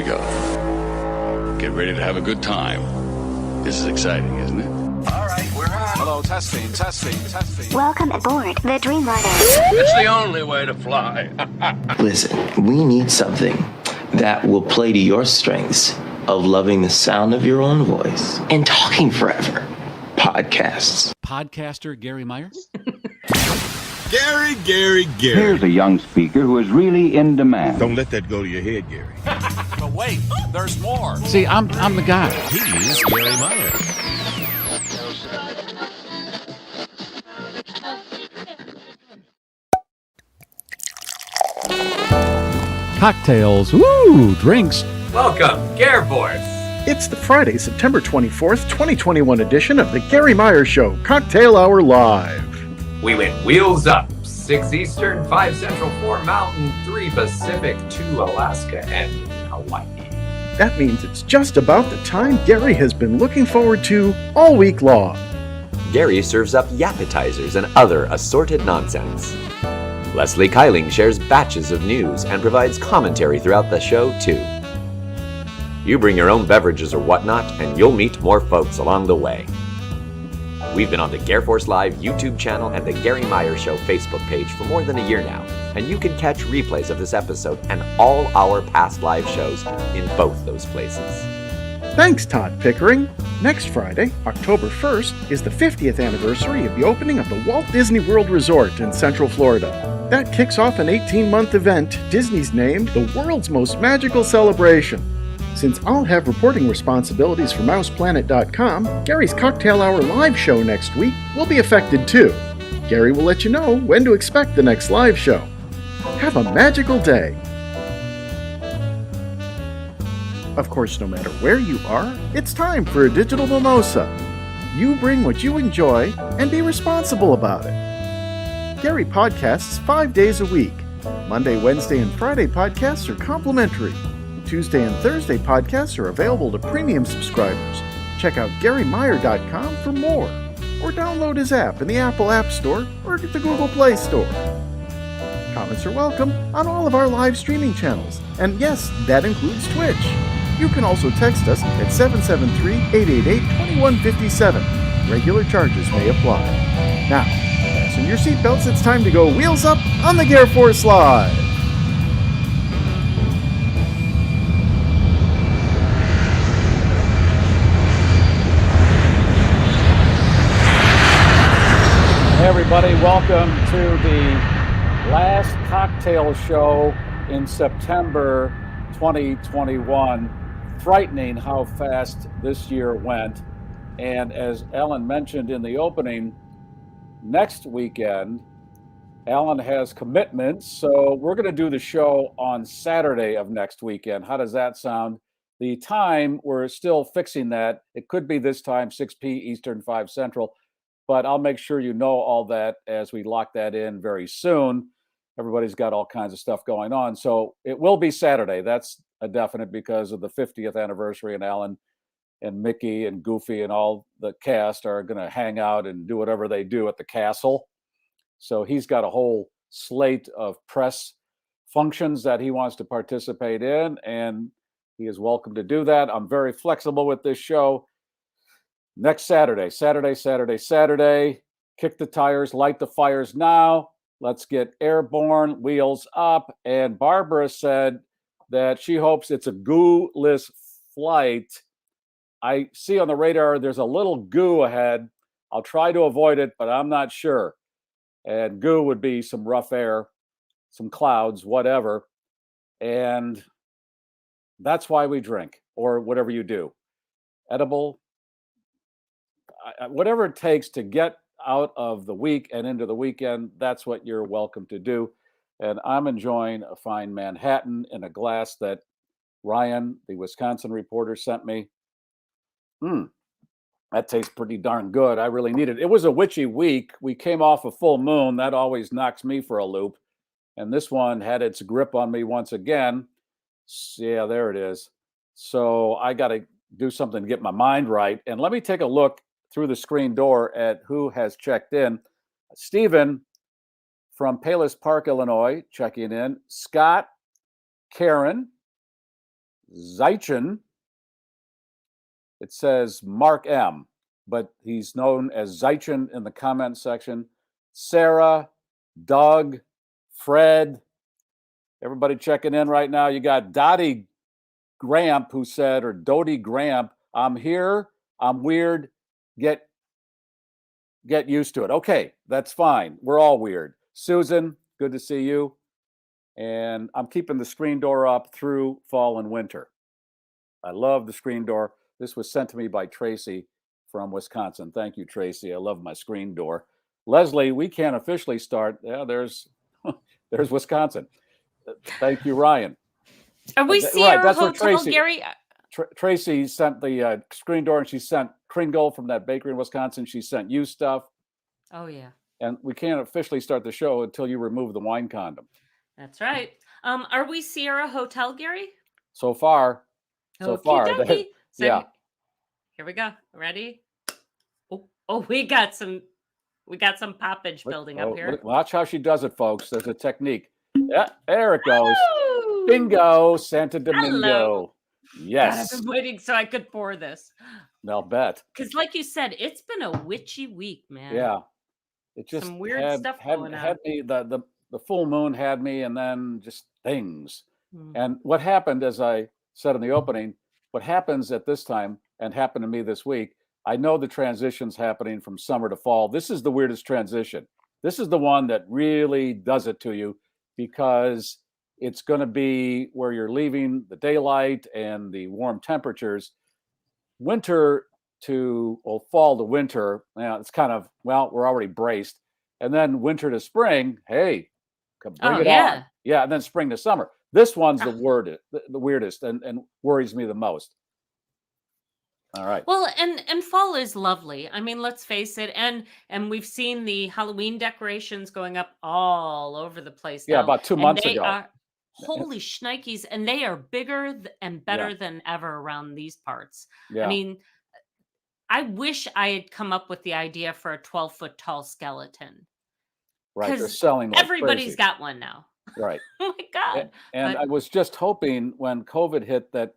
we go. Get ready to have a good time. This is exciting, isn't it? All right, we're on. Hello, testing. Welcome aboard the Dreamliner. It's the only way to fly. Listen, we need something that will play to your strengths of loving the sound of your own voice and talking forever. Podcasts. Podcaster Garry Meier. Gary. Here's a young speaker who is really in demand. Don't let that go to your head, Gary. But wait, there's more. See, I'm the guy. He's Gary Meier. Cocktails, woo, drinks. Welcome, GarrForce. It's the Friday, September 24th, 2021 edition of the Garry Meier Show, Cocktail Hour Live. We went wheels up, 6 Eastern, 5 Central, 4 Mountain, 3 Pacific, 2 Alaska, and Hawaii. That means it's just about the time Garry has been looking forward to all week long. Garry serves up yappetizers and other assorted nonsense. Leslie Kyling shares batches of news and provides commentary throughout the show, too. You bring your own beverages or whatnot, and you'll meet more folks along the way. We've been on the GarrForce Live YouTube channel and the Garry Meier Show Facebook page for more than a year now, and you can catch replays of this episode and all our past live shows in both those places. Thanks, Todd Pickering. Next Friday, October 1st, is the 50th anniversary of the opening of the Walt Disney World Resort in Central Florida. That kicks off an 18-month event Disney's named the world's most magical celebration. Since I'll have reporting responsibilities for MousePlanet.com, Gary's Cocktail Hour live show next week will be affected too. Garry will let you know when to expect the next live show. Have a magical day. Of course, no matter where you are, it's time for a digital mimosa. You bring what you enjoy and be responsible about it. Garry podcasts 5 days a week. Monday, Wednesday, and Friday podcasts are complimentary. Tuesday and Thursday podcasts are available to premium subscribers. Check out GarryMeyer.com for more, or download his app in the Apple App Store or the Google Play Store. Comments are welcome on all of our live streaming channels, and yes, that includes Twitch. You can also text us at 773-888-2157. Regular charges may apply. Now, fasten your seatbelts, it's time to go wheels up on the GarrForce Live. Hey everybody, welcome to the last cocktail show in September 2021. Frightening how fast this year went. And as Ellen mentioned in the opening, next weekend, Ellen has commitments. So we're going to do the show on Saturday of next weekend. How does that sound? The time, we're still fixing that. It could be this time, 6 p. Eastern, 5 Central. But I'll make sure you know all that as we lock that in very soon. Everybody's got all kinds of stuff going on. So it will be Saturday. That's a definite because of the 50th anniversary, and Alan and Mickey and Goofy and all the cast are going to hang out and do whatever they do at the castle. So he's got a whole slate of press functions that he wants to participate in, and he is welcome to do that. I'm very flexible with this show. Next Saturday, kick the tires, light the fires now. Let's get airborne, wheels up. And Barbara said that she hopes it's a goo-less flight. I see on the radar there's a little goo ahead. I'll try to avoid it, but I'm not sure. And goo would be some rough air, some clouds, whatever. And that's why we drink, or whatever you do. Edible, whatever it takes to get out of the week and into the weekend, that's what you're welcome to do. And I'm enjoying a fine Manhattan in a glass that Ryan, the Wisconsin reporter, sent me. That tastes pretty darn good. I really need it. It was a witchy week. We came off a full moon. That always knocks me for a loop. And this one had its grip on me once again. Yeah, there it is. So I got to do something to get my mind right. And let me take a look through the screen door at who has checked in. Stephen from Palos Park, Illinois, checking in. Scott, Karen, Zeichen. It says Mark M, but he's known as Zeichen in the comment section. Sarah, Doug, Fred, everybody checking in right now. You got Dottie Gramp who said, or Dodie Gramp, I'm here, I'm weird, get used to it. Okay, that's fine. We're all weird. Susan, good to see you. And I'm keeping the screen door up through fall and winter. I love the screen door. This was sent to me by Tracy from Wisconsin. Thank you, Tracy. I love my screen door. Leslie, we can't officially start. Yeah, there's Wisconsin. Thank you, Ryan. Are we Sierra that's Hotel, Tracy, Garry? Tracy sent the screen door, and she sent Kringle from that bakery in Wisconsin. She sent you stuff. Oh, yeah. And we can't officially start the show until you remove the wine condom. That's right. Are we Sierra Hotel, Garry? So far. Okey-dokey. So yeah. Here we go. Ready? Oh, we got some poppage building up here. Watch how she does it, folks. There's a technique. Yeah, there it goes. Bingo, Santa Domingo. Hello. Yes. God, I've been waiting so I could pour this. I'll bet. Because like you said, it's been a witchy week, man. Yeah. It just some weird stuff going on. Had me, the full moon had me, and then just things. And what happened, as I said in the opening, what happens at this time and happened to me this week, I know the transition's happening from summer to fall. This is the weirdest transition. This is the one that really does it to you, because it's going to be where you're leaving the daylight and the warm temperatures. Winter to, fall to winter, it's kind of, we're already braced. And then winter to spring, hey, bring it on. Yeah, and then spring to summer. This one's the weirdest and worries me the most. All right. Well, and fall is lovely. I mean, let's face it. And we've seen the Halloween decorations going up all over the place now. Yeah, about 2 months ago. Are, holy shnikes, and they are bigger and better than ever around these parts. Yeah. I mean, I wish I had come up with the idea for a 12-foot tall skeleton. Right, they're selling like everybody's crazy. Got one now. Right. Oh my God. And I was just hoping when COVID hit that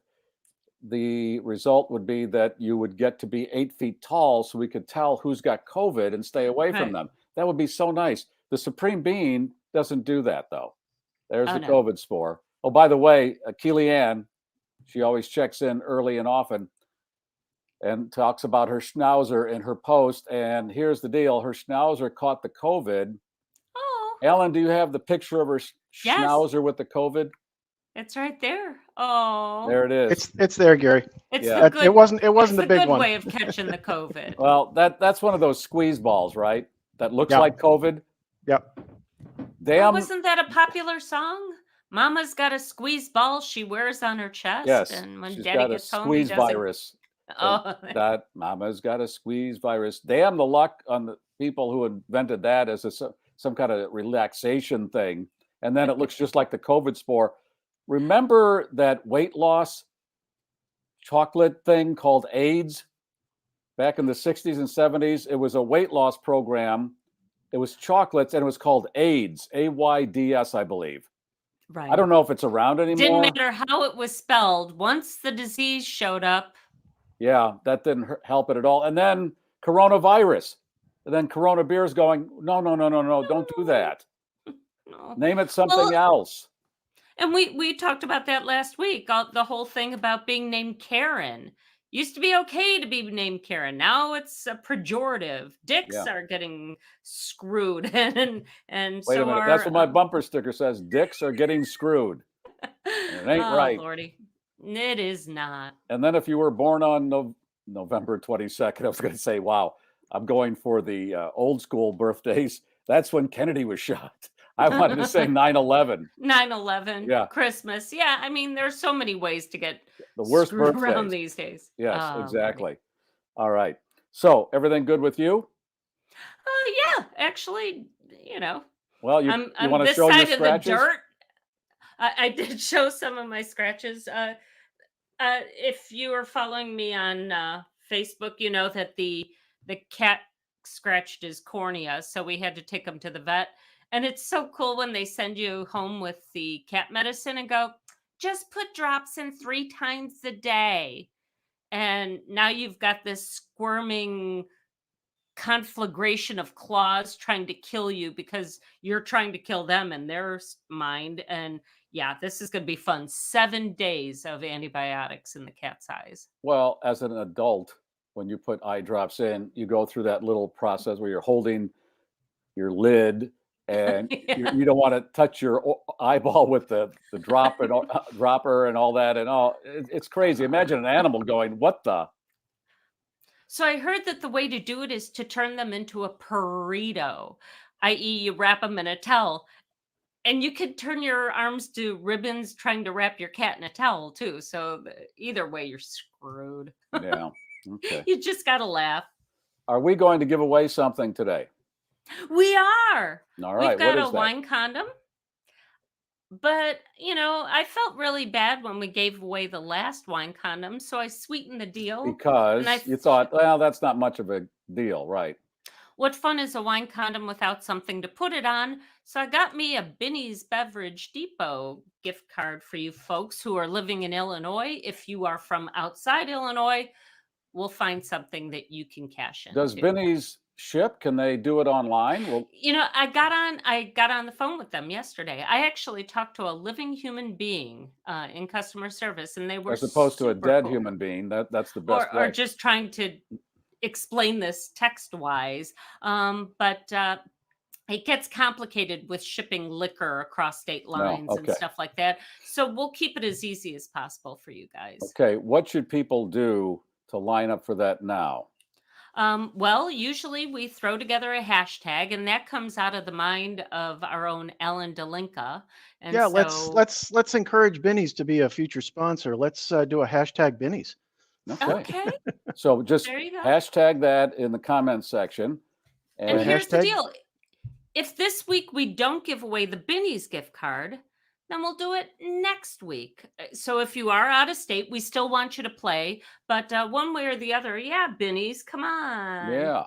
the result would be that you would get to be 8 feet tall so we could tell who's got COVID and stay away from them. That would be so nice. The Supreme Being doesn't do that, though. There's the COVID spore. Oh, by the way, Keely Ann, she always checks in early and often and talks about her schnauzer in her post. And here's the deal. Her schnauzer caught the COVID. Oh. Ellen, do you have the picture of her schnauzer with the COVID? It's right there. Oh, there it is. It's there, Gary. It's it wasn't the big one. Way of catching the COVID. Well, that's one of those squeeze balls, right? That looks like COVID. Yep. Damn. Wasn't that a popular song? Mama's got a squeeze ball she wears on her chest. Yes. And when she's Daddy got gets a home, squeeze he doesn't. virus. Oh. That Mama's got a squeeze virus. Damn the luck on the people who invented that as some kind of relaxation thing. And then it looks just like the COVID spore. Remember that weight loss chocolate thing called AIDS back in the 60s and 70s? It was a weight loss program. It was chocolates, and it was called AIDS, AIDS, I believe. Right. I don't know if it's around anymore. Didn't matter how it was spelled. Once the disease showed up. Yeah, that didn't help it at all. And then coronavirus. And then Corona Beer's going, no, don't do that. No. Name it something else. And we talked about that last week. The whole thing about being named Karen. Used to be okay to be named Karen. Now it's a pejorative. Dicks are getting screwed, and Wait a minute. That's what my bumper sticker says. Dicks are getting screwed. It ain't right. Lordy. It is not. And then if you were born on November 22nd, I was going to say, wow, I'm going for the old school birthdays. That's when Kennedy was shot. I wanted to say 9/11. 9/11. Yeah. Christmas. Yeah. I mean, there's so many ways to get the worst screwed birthdays around these days. Yes, exactly. All right. So everything good with you? Yeah, actually, Well, you want to show your scratches? Of the dirt. I did show some of my scratches. If you are following me on Facebook, you know that the cat scratched his cornea, so we had to take him to the vet. And it's so cool when they send you home with the cat medicine and go, just put drops in 3 times a day. And now you've got this squirming conflagration of claws trying to kill you because you're trying to kill them in their mind. And yeah, this is going to be fun. 7 days of antibiotics in the cat's eyes. Well, as an adult, when you put eye drops in, you go through that little process where you're holding your lid and you don't want to touch your eyeball with the drop and dropper and all that. And it's crazy. Imagine an animal going, what the? So I heard that the way to do it is to turn them into a burrito, i.e. you wrap them in a towel. And you could turn your arms to ribbons trying to wrap your cat in a towel too. So either way, you're screwed. Yeah. Okay. You just got to laugh. Are we going to give away something today? We are. All right. We've got what is a that? wine condom. But, I felt really bad when we gave away the last wine condom. So I sweetened the deal. Because you thought, well, that's not much of a deal, right? What fun is a wine condom without something to put it on? So I got me a Binny's Beverage Depot gift card for you folks who are living in Illinois. If you are from outside Illinois, we'll find something that you can cash in. Does Binny's ship? Can they do it online? Well, I got on the phone with them yesterday. I actually talked to a living human being in customer service, and they were as opposed to a dead cool. human being. That's the best way. Or just trying to explain this text-wise. But it gets complicated with shipping liquor across state lines and stuff like that. So we'll keep it as easy as possible for you guys. Okay. What should people do to line up for that now? Well, usually we throw together a hashtag, and that comes out of the mind of our own Ellen Delinka. And Yeah, so, let's encourage Binny's to be a future sponsor. Let's do a hashtag Binny's. Okay. So just There you go. hashtag that in the comments section. And here's the hashtag- deal. If this week we don't give away the Binny's gift card, then we'll do it next week. So if you are out of state, we still want you to play. But one way or the other, yeah, Binny's, come on. Yeah.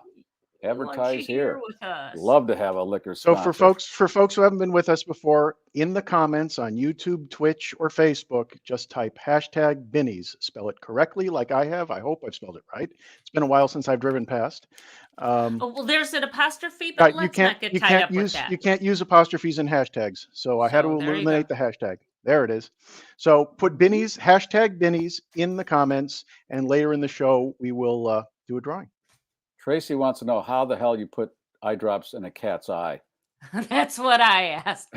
We want you Advertise here. with us. Love to have a liquor So sponsor. for folks who haven't been with us before, in the comments on YouTube, Twitch, or Facebook, just type hashtag Binny's. Spell it correctly, like I have. I hope I've spelled it right. It's been a while since I've driven past. Well, there's an apostrophe, but let's not get tied up with that. You can't use apostrophes in hashtags, so I had to So there you eliminate the hashtag. There it is. So put Binny's, hashtag Binny's in the comments, and later in the show we will do a drawing. Tracy wants to know how the hell you put eye drops in a cat's eye. That's what I asked.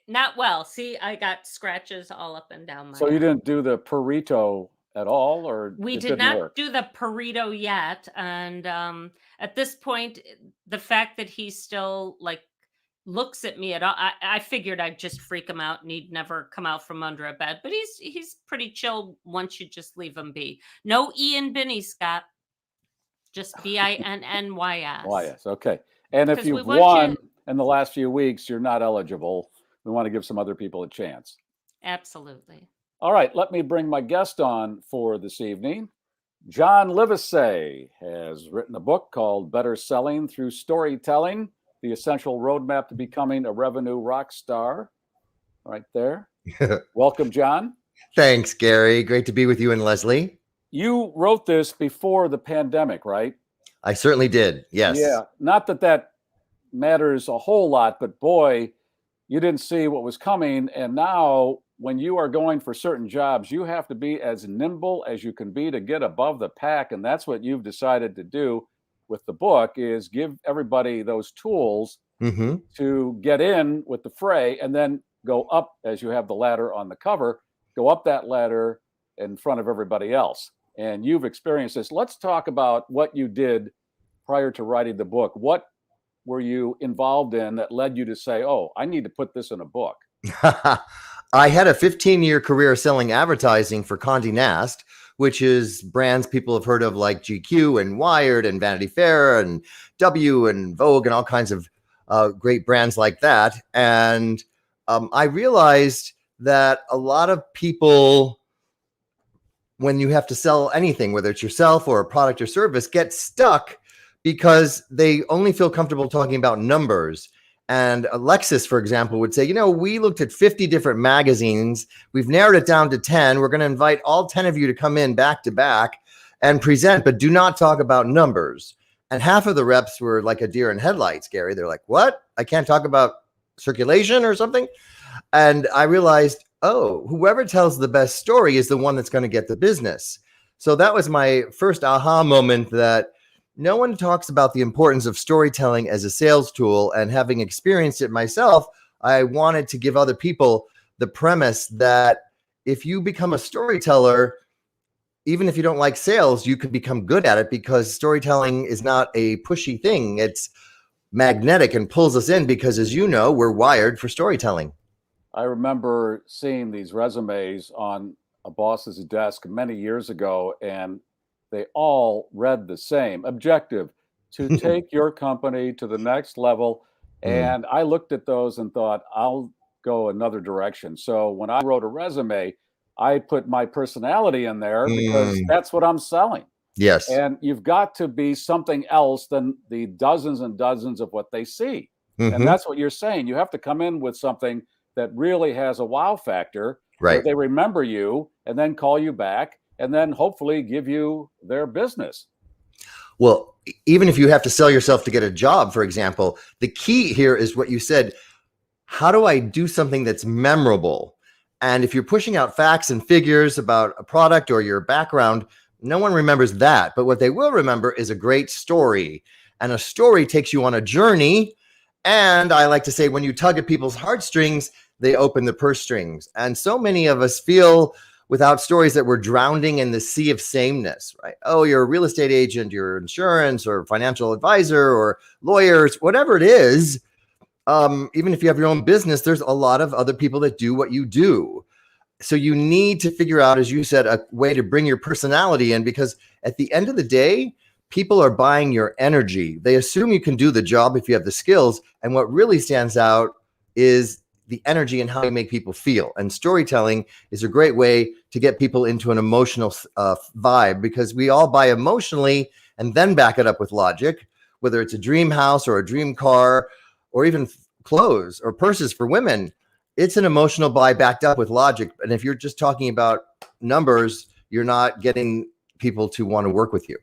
Not well. See, I got scratches all up and down my So you eye. didn't do the burrito at all, or We it did didn't not work? do the burrito yet. And at this point, the fact that he still looks at me at all, I figured I'd just freak him out and he'd never come out from under a bed. But he's pretty chill once you just leave him be. No E in Binny, Scott. Just BINNYS. YS. Okay. And if 'Cause we you've want won you- in the last few weeks, you're not eligible. We want to give some other people a chance. Absolutely. All right, let me bring my guest on for this evening. John Livesay has written a book called Better Selling Through Storytelling, The Essential Roadmap to Becoming a Revenue Rockstar. Right there. Welcome, John. Thanks, Gary. Great to be with you and Leslie. You wrote this before the pandemic, right? I certainly did. Yes. Yeah. Not that that matters a whole lot, but boy, you didn't see what was coming. And now when you are going for certain jobs, you have to be as nimble as you can be to get above the pack. And that's what you've decided to do with the book, is give everybody those tools to get in with the fray and then go up, as you have the ladder on the cover, go up that ladder in front of everybody else. And you've experienced this. Let's talk about what you did prior to writing the book. What were you involved in that led you to say, oh, I need to put this in a book? I had a 15-year career selling advertising for Condé Nast, which is brands people have heard of like GQ and Wired and Vanity Fair and W and Vogue and all kinds of great brands like that. And I realized that a lot of people, when you have to sell anything, whether it's yourself or a product or service, get stuck because they only feel comfortable talking about numbers. And Alexis, for example, would say, we looked at 50 different magazines. We've narrowed it down to 10. We're going to invite all 10 of you to come in back to back and present, but do not talk about numbers. And half of the reps were like a deer in headlights, Gary. They're like, what? I can't talk about circulation or something? And I realized, whoever tells the best story is the one that's going to get the business. So that was my first aha moment, that no one talks about the importance of storytelling as a sales tool. And having experienced it myself, I wanted to give other people the premise that if you become a storyteller, even if you don't like sales, you can become good at it, because storytelling is not a pushy thing. It's magnetic and pulls us in because, as you know, we're wired for storytelling. I remember seeing these resumes on a boss's desk many years ago, and they all read the same: objective, to take your company to the next level. And I looked at those and thought, I'll go another direction. So when I wrote a resume, I put my personality in there because that's what I'm selling. Yes. And you've got to be something else than the dozens and dozens of what they see. And that's what you're saying. You have to come in with something that really has a wow factor, right? Where they remember you and then call you back and then hopefully give you their business. Well, even if you have to sell yourself to get a job, for example, the key here is what you said. How do I do something that's memorable? And if you're pushing out facts and figures about a product or your background, no one remembers that. But what they will remember is a great story. And a story takes you on a journey. And I like to say, when you tug at people's heartstrings, they open the purse strings. And so many of us feel without stories that we're drowning in the sea of sameness, right? Oh, you're a real estate agent, you're insurance or financial advisor or lawyers, whatever it is. Even if you have your own business, there's a lot of other people that do what you do. So you need to figure out, as you said, a way to bring your personality in, because at the end of the day, people are buying your energy. They assume you can do the job if you have the skills. And what really stands out is the energy and how you make people feel. And storytelling is a great way to get people into an emotional vibe, because we all buy emotionally and then back it up with logic, whether it's a dream house or a dream car or even clothes or purses for women. It's an emotional buy backed up with logic. And if you're just talking about numbers, you're not getting people to want to work with you.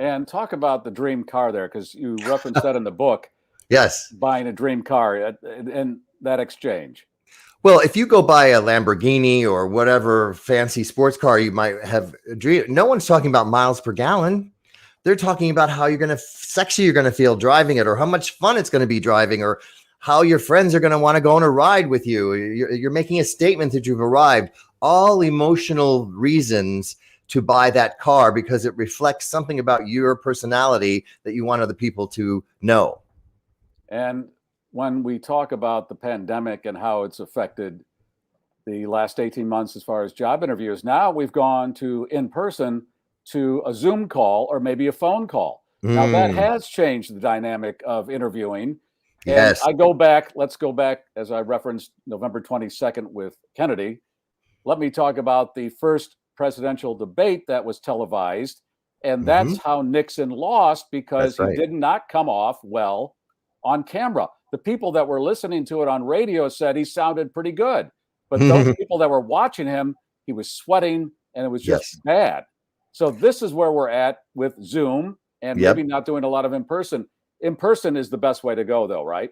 And talk about the dream car there, because you referenced that in the book. Yes. Buying a dream car and that exchange. Well, if you go buy a Lamborghini or whatever fancy sports car you might have dreamed, no one's talking about miles per gallon. They're talking about how sexy you're going to feel driving it, or how much fun it's going to be driving, or how your friends are going to want to go on a ride with you. You're making a statement that you've arrived. All emotional reasons to buy that car, because it reflects something about your personality that you want other people to know. And when we talk about the pandemic and how it's affected the last 18 months as far as job interviews, now we've gone to in person to a Zoom call or maybe a phone call. Now that has changed the dynamic of interviewing. And Yes. let's go back, as I referenced November 22nd with Kennedy. Let me talk about the first presidential debate that was televised. And that's how Nixon lost, because he did not come off well on camera. The people that were listening to it on radio said he sounded pretty good. But those people that were watching him, he was sweating and it was just bad. So this is where we're at with Zoom and maybe not doing a lot of in person. In person is the best way to go, though, right?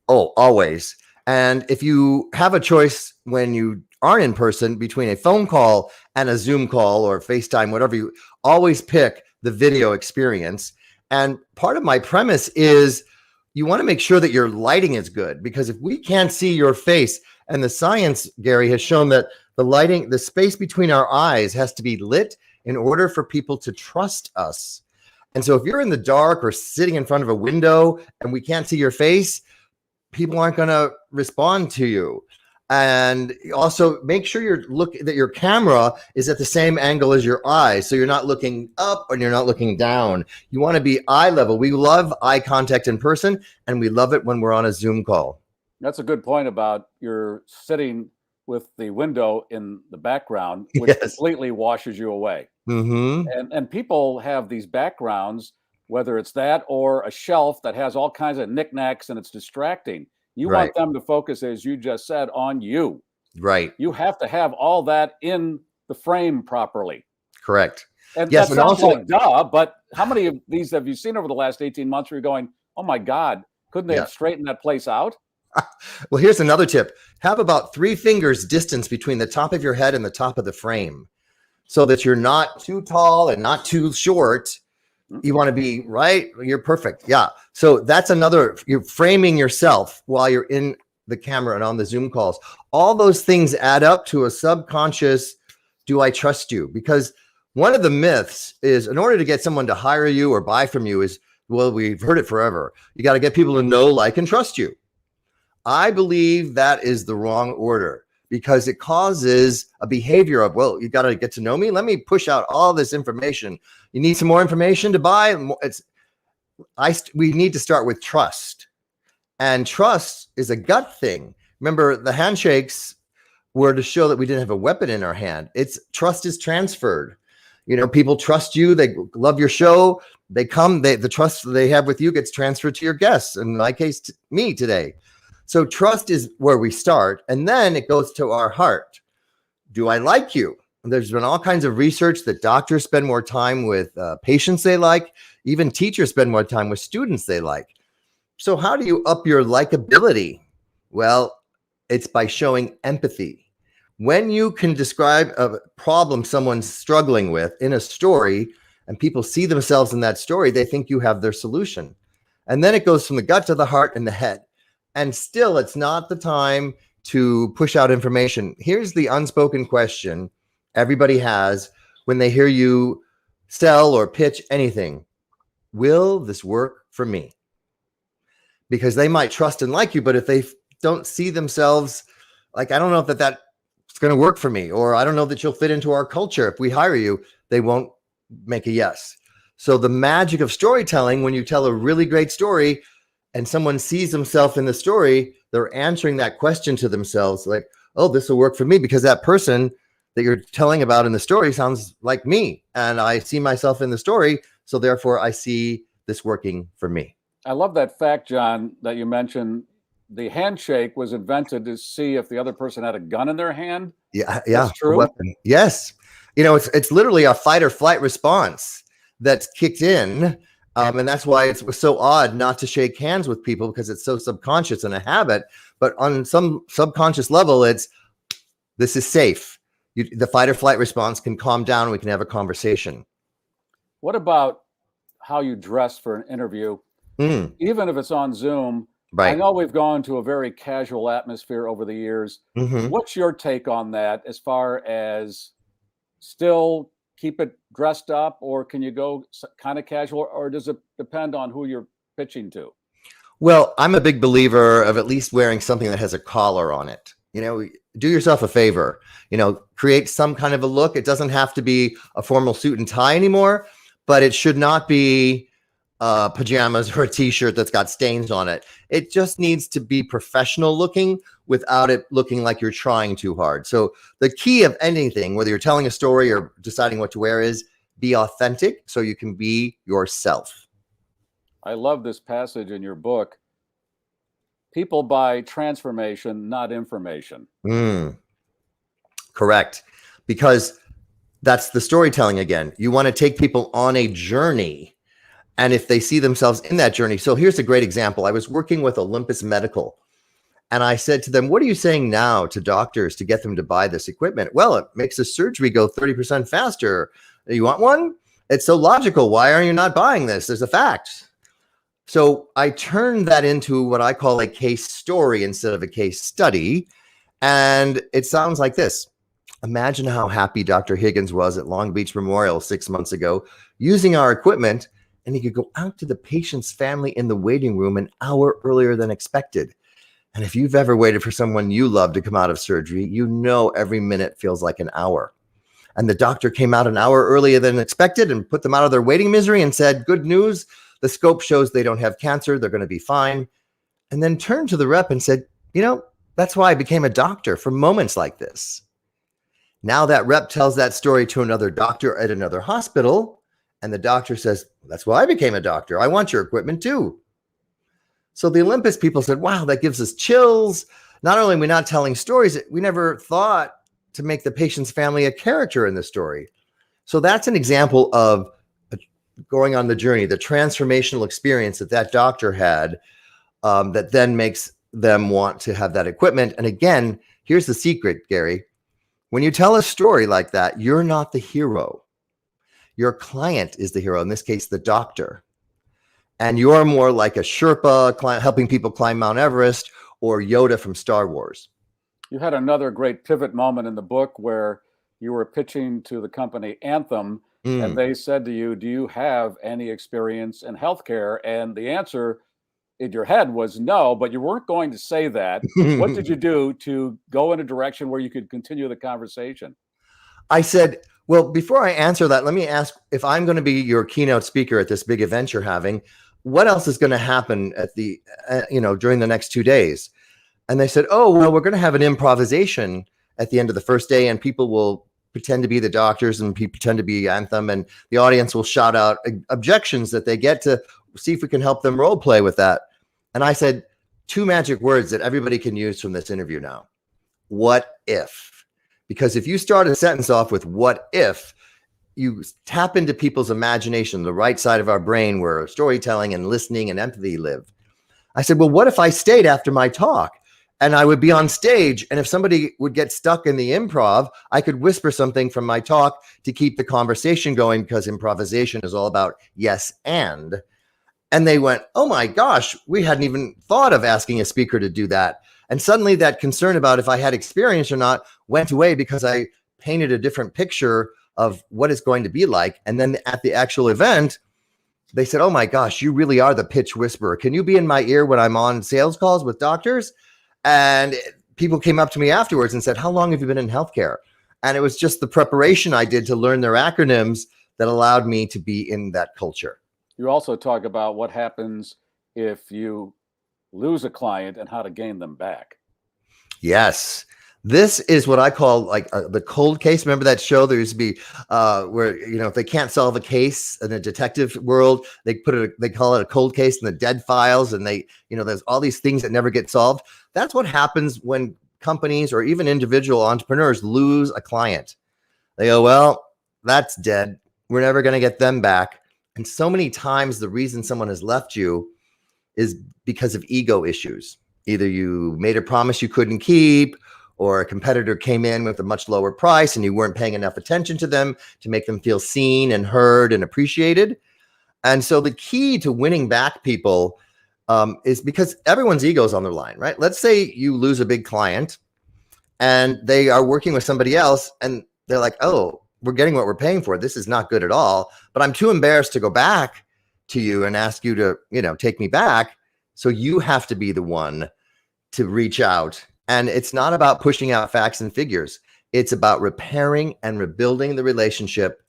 Oh, always. And if you have a choice when you aren't in person between a phone call and a Zoom call or FaceTime, whatever, you always pick the video experience. And part of my premise is you want to make sure that your lighting is good, because if we can't see your face, and the science, Gary, has shown that the lighting, the space between our eyes has to be lit in order for people to trust us. And so if you're in the dark or sitting in front of a window and we can't see your face, people aren't going to respond to you. And also make sure that your camera is at the same angle as your eyes. So you're not looking up and you're not looking down. You want to be eye level. We love eye contact in person, and we love it when we're on a Zoom call. That's a good point about you're sitting with the window in the background, which completely washes you away. And people have these backgrounds whether it's that or a shelf that has all kinds of knickknacks and it's distracting. You Right. want them to focus, as you just said, on you. Right. You have to have all that in the frame properly. Correct. And Yes, that and sounds also- like duh, but how many of these have you seen over the last 18 months where you're going, oh my God, couldn't they Yeah. have straightened that place out? Well, here's another tip. Have about 3 fingers distance between the top of your head and the top of the frame so that you're not too tall and not too short. You want to be right. You're perfect. Yeah. So that's another, you're framing yourself while you're in the camera and on the Zoom calls. All those things add up to a subconscious, do I trust you? Because one of the myths is in order to get someone to hire you or buy from you is, well, we've heard it forever. You got to get people to know, like, and trust you. I believe that is the wrong order because it causes a behavior of, well, you got to get to know me. Let me push out all this information. You need some more information to buy. We need to start with trust. And trust is a gut thing. Remember, the handshakes were to show that we didn't have a weapon in our hand. It's trust is transferred. You know, people trust you. They love your show. They come. The trust they have with you gets transferred to your guests. In my case, me today. So trust is where we start, and then it goes to our heart. Do I like you? And there's been all kinds of research that doctors spend more time with patients they like. Even teachers spend more time with students they like. So how do you up your likability? Well, it's by showing empathy. When you can describe a problem someone's struggling with in a story, and people see themselves in that story, they think you have their solution. And then it goes from the gut to the heart and the head. And still, it's not the time to push out information. Here's the unspoken question everybody has when they hear you sell or pitch anything. Will this work for me? Because they might trust and like you, but if they don't see themselves, like, I don't know if that's going to work for me, or I don't know that you'll fit into our culture. If we hire you, they won't make a yes. So the magic of storytelling, when you tell a really great story, and someone sees themselves in the story, they're answering that question to themselves like, oh, this will work for me because that person that you're telling about in the story sounds like me. And I see myself in the story. So therefore, I see this working for me. I love that fact, John, that you mentioned. The handshake was invented to see if the other person had a gun in their hand. Yeah. That's true. Weapon. Yes. You know, it's literally a fight or flight response that's kicked in. And that's why it was so odd not to shake hands with people because it's so subconscious and a habit. But on some subconscious level, this is safe. The fight or flight response can calm down. And we can have a conversation. What about how you dress for an interview? Even if it's on Zoom, right? I know we've gone to a very casual atmosphere over the years. What's your take on that as far as still keep it dressed up, or can you go kind of casual, or does it depend on who you're pitching to? Well, I'm a big believer of at least wearing something that has a collar on it. You know, do yourself a favor, you know, create some kind of a look. It doesn't have to be a formal suit and tie anymore, but it should not be pajamas or a t-shirt that's got stains on it. It just needs to be professional looking without it looking like you're trying too hard. So the key of anything, whether you're telling a story or deciding what to wear, is be authentic so you can be yourself. I love this passage in your book. People buy transformation, not information. Correct. Because that's the storytelling again. You want to take people on a journey. And if they see themselves in that journey. So here's a great example. I was working with Olympus Medical. And I said to them, what are you saying now to doctors to get them to buy this equipment? Well, it makes the surgery go 30% faster. You want one? It's so logical. Why are you not buying this? There's a fact. So I turned that into what I call a case story instead of a case study. And it sounds like this. Imagine how happy Dr. Higgins was at Long Beach Memorial 6 months ago using our equipment, and he could go out to the patient's family in the waiting room an hour earlier than expected. And if you've ever waited for someone you love to come out of surgery, you know every minute feels like an hour. And the doctor came out an hour earlier than expected and put them out of their waiting misery and said, good news, the scope shows they don't have cancer, they're going to be fine. And then turned to the rep and said, you know, that's why I became a doctor, for moments like this. Now that rep tells that story to another doctor at another hospital, And the doctor says, that's why I became a doctor. I want your equipment too. So the Olympus people said, wow, that gives us chills. Not only are we not telling stories, we never thought to make the patient's family a character in the story. So that's an example of going on the journey, the transformational experience that doctor had that then makes them want to have that equipment. And again, here's the secret, Garry. When you tell a story like that, you're not the hero. Your client is the hero, in this case, the doctor. And you're more like a Sherpa helping people climb Mount Everest, or Yoda from Star Wars. You had another great pivot moment in the book where you were pitching to the company Anthem, and they said to you, do you have any experience in healthcare? And the answer in your head was no, but you weren't going to say that. What did you do to go in a direction where you could continue the conversation? I said, well, before I answer that, let me ask, if I'm going to be your keynote speaker at this big event you're having, what else is going to happen at the, during the next 2 days? And they said, oh, well, we're going to have an improvisation at the end of the first day, and people will pretend to be the doctors and pretend to be Anthem, and the audience will shout out objections that they get to see if we can help them role play with that. And I said 2 magic words that everybody can use from this interview now. What if? Because if you start a sentence off with what if, you tap into people's imagination, the right side of our brain where storytelling and listening and empathy live. I said, well, what if I stayed after my talk and I would be on stage, and if somebody would get stuck in the improv, I could whisper something from my talk to keep the conversation going, because improvisation is all about yes and. And they went, oh my gosh, we hadn't even thought of asking a speaker to do that. And suddenly that concern about if I had experience or not went away, because I painted a different picture of what it's going to be like. And then at the actual event, they said, oh my gosh, you really are the pitch whisperer. Can you be in my ear when I'm on sales calls with doctors? And people came up to me afterwards and said, how long have you been in healthcare? And it was just the preparation I did to learn their acronyms that allowed me to be in that culture. You also talk about what happens if you lose a client and how to gain them back. Yes. This is what I call like the cold case. Remember that show? There used to be where, if they can't solve a case in the detective world, they call it a cold case in the dead files. And there's all these things that never get solved. That's what happens when companies or even individual entrepreneurs lose a client. They go, well, that's dead. We're never going to get them back. And so many times the reason someone has left you is because of ego issues. Either you made a promise you couldn't keep, or a competitor came in with a much lower price and you weren't paying enough attention to them to make them feel seen and heard and appreciated. And so the key to winning back people is because everyone's ego is on the line, right? Let's say you lose a big client and they are working with somebody else and they're like, oh, we're getting what we're paying for. This is not good at all, but I'm too embarrassed to go back to you and ask you to, take me back. So you have to be the one to reach out. And it's not about pushing out facts and figures. It's about repairing and rebuilding the relationship,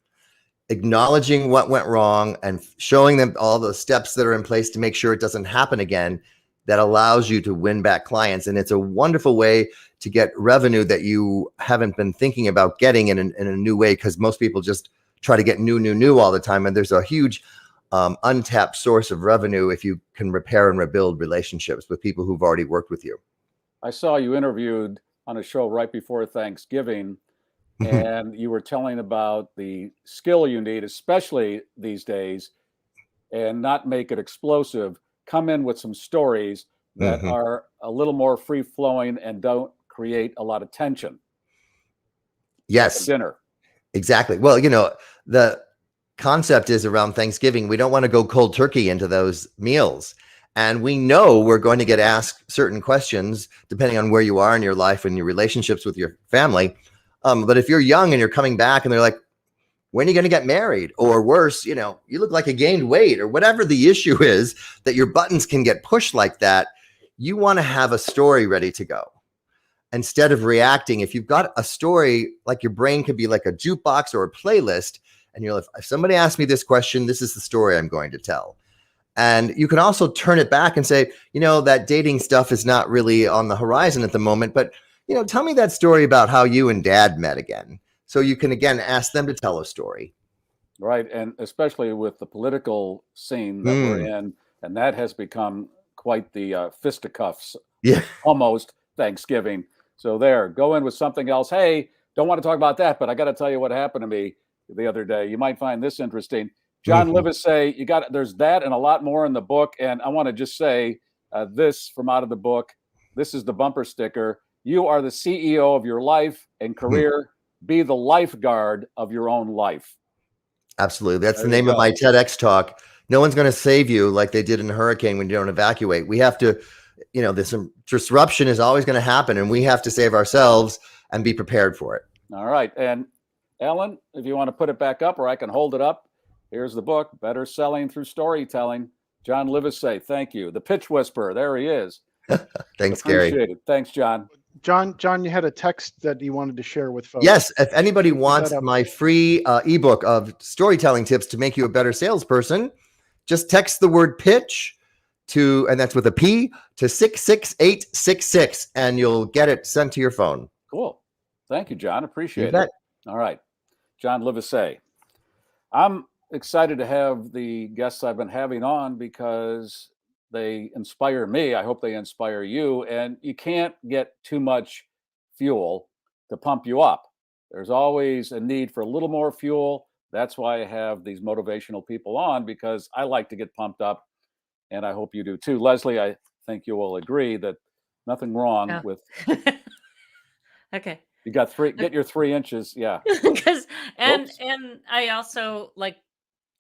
acknowledging what went wrong and showing them all the steps that are in place to make sure it doesn't happen again. That allows you to win back clients. And it's a wonderful way to get revenue that you haven't been thinking about getting in a new way, because most people just try to get new all the time. And there's a huge untapped source of revenue if you can repair and rebuild relationships with people who've already worked with you. I saw you interviewed on a show right before Thanksgiving, and you were telling about the skill you need, especially these days, and not make it explosive. Come in with some stories that are a little more free flowing and don't create a lot of tension. Yes. At dinner. Exactly. Well, the concept is around Thanksgiving, we don't want to go cold turkey into those meals. And we know we're going to get asked certain questions depending on where you are in your life and your relationships with your family. But if you're young and you're coming back and they're like, when are you going to get married? Or worse, you look like you gained weight, or whatever the issue is that your buttons can get pushed like that. You want to have a story ready to go. Instead of reacting, if you've got a story, like your brain could be like a jukebox or a playlist, and you're like, if somebody asks me this question, this is the story I'm going to tell. And you can also turn it back and say, that dating stuff is not really on the horizon at the moment, but, tell me that story about how you and dad met again. So you can, again, ask them to tell a story. Right. And especially with the political scene that we're in, and that has become quite the fisticuffs, Yeah. almost Thanksgiving. So there, go in with something else. Hey, don't want to talk about that, but I got to tell you what happened to me the other day. You might find this interesting. John Livesay, there's that and a lot more in the book. And I want to just say this from out of the book. This is the bumper sticker. You are the CEO of your life and career. Be the lifeguard of your own life. Absolutely. That's There the you name of go. my TEDx talk. No one's going to save you like they did in a hurricane when you don't evacuate. We have to, this disruption is always going to happen, and we have to save ourselves and be prepared for it. All right. And Ellen, if you want to put it back up, or I can hold it up. Here's the book, Better Selling Through Storytelling. John Livesay, thank you. The Pitch Whisperer, there he is. Thanks, Garry. Appreciate it. Thanks, John. John, you had a text that you wanted to share with folks. Yes, if anybody wants up. my free ebook of storytelling tips to make you a better salesperson, just text the word pitch and that's with a P, to 66866, and you'll get it sent to your phone. Cool. Thank you, John. Appreciate You bet. it. All right. John Livesay. I'm excited to have the guests I've been having on because they inspire me. I hope they inspire you. And you can't get too much fuel to pump you up. There's always a need for a little more fuel. That's why I have these motivational people on, because I like to get pumped up. And I hope you do too. Leslie, I think you will agree that nothing wrong with. Okay. You got get your 3 inches. Yeah. and I also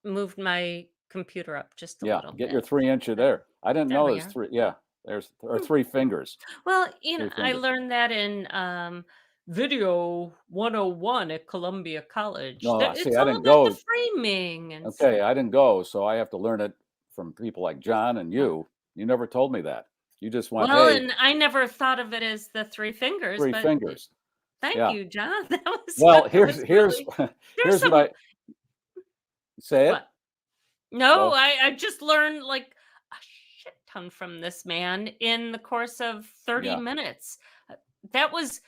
moved my computer up just a little bit. Get your 3 inch there. I didn't know there's 3. Yeah. There's 3 fingers. Well, I learned that in Video 101 at Columbia College. No, It's see, I all didn't about go. the framing. And Okay, I didn't go, so I have to learn it from people like John and you. You never told me that. You just went, well, hey, and I never thought of it as the 3 fingers. 3 but fingers. Thank Yeah. you, John. That was Well, here's here's what I say it. What? No, Oh. I just learned a shit ton from this man in the course of 30 minutes. That was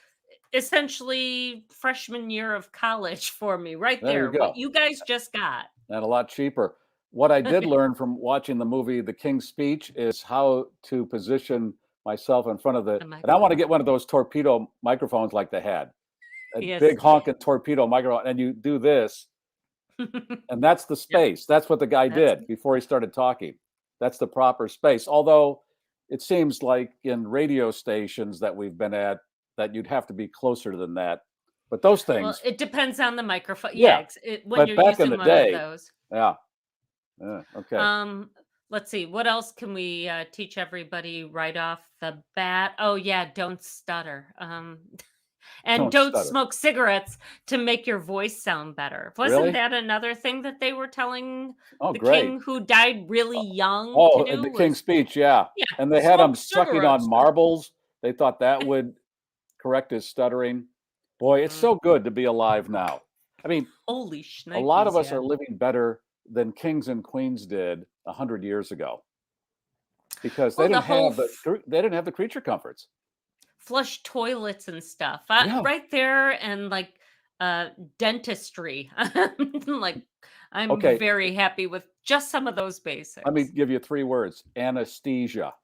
essentially freshman year of college for me right There there. you go. What you guys just got. And a lot cheaper. What I did learn from watching the movie The King's Speech is how to position myself in front of and I want to get one of those torpedo microphones like they had. A big honking torpedo microphone, and you do this, and that's the space. That's what the guy did before he started talking. That's the proper space. Although it seems like in radio stations that we've been at, that you'd have to be closer than that. But those things. Well, it depends on the microphone. Yeah. When but you're back using in the one day, of those. Yeah. Okay. Let's see. What else can we teach everybody right off the bat? Oh yeah, don't stutter. And don't stutter. smoke cigarettes to make your voice sound better. Wasn't that another thing that they were telling the king who died really young to do? In the King's Speech, yeah. And they had him sucking on marbles. They thought that would correct his stuttering. Boy, it's so good to be alive now. I mean, holy shnikes, a lot of us are living better than kings and queens did 100 years ago, because they didn't have the creature comforts. Flush toilets and stuff right there, and dentistry. I'm very happy with just some of those basics. Let me give you 3 words: anesthesia.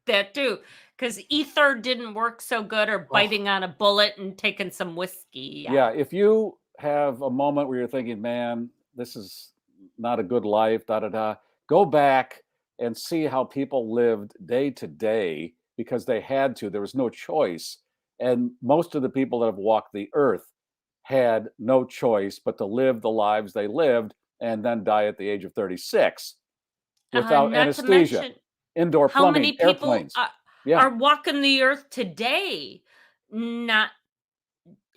That too, because ether didn't work so good, or biting on a bullet and taking some whiskey. Yeah, if you have a moment where you're thinking, man, this is not a good life, go back and see how people lived day to day, because they had to. There was no choice. And most of the people that have walked the earth had no choice but to live the lives they lived and then die at the age of 36 without anesthesia, indoor how plumbing, many people airplanes. are walking the earth today not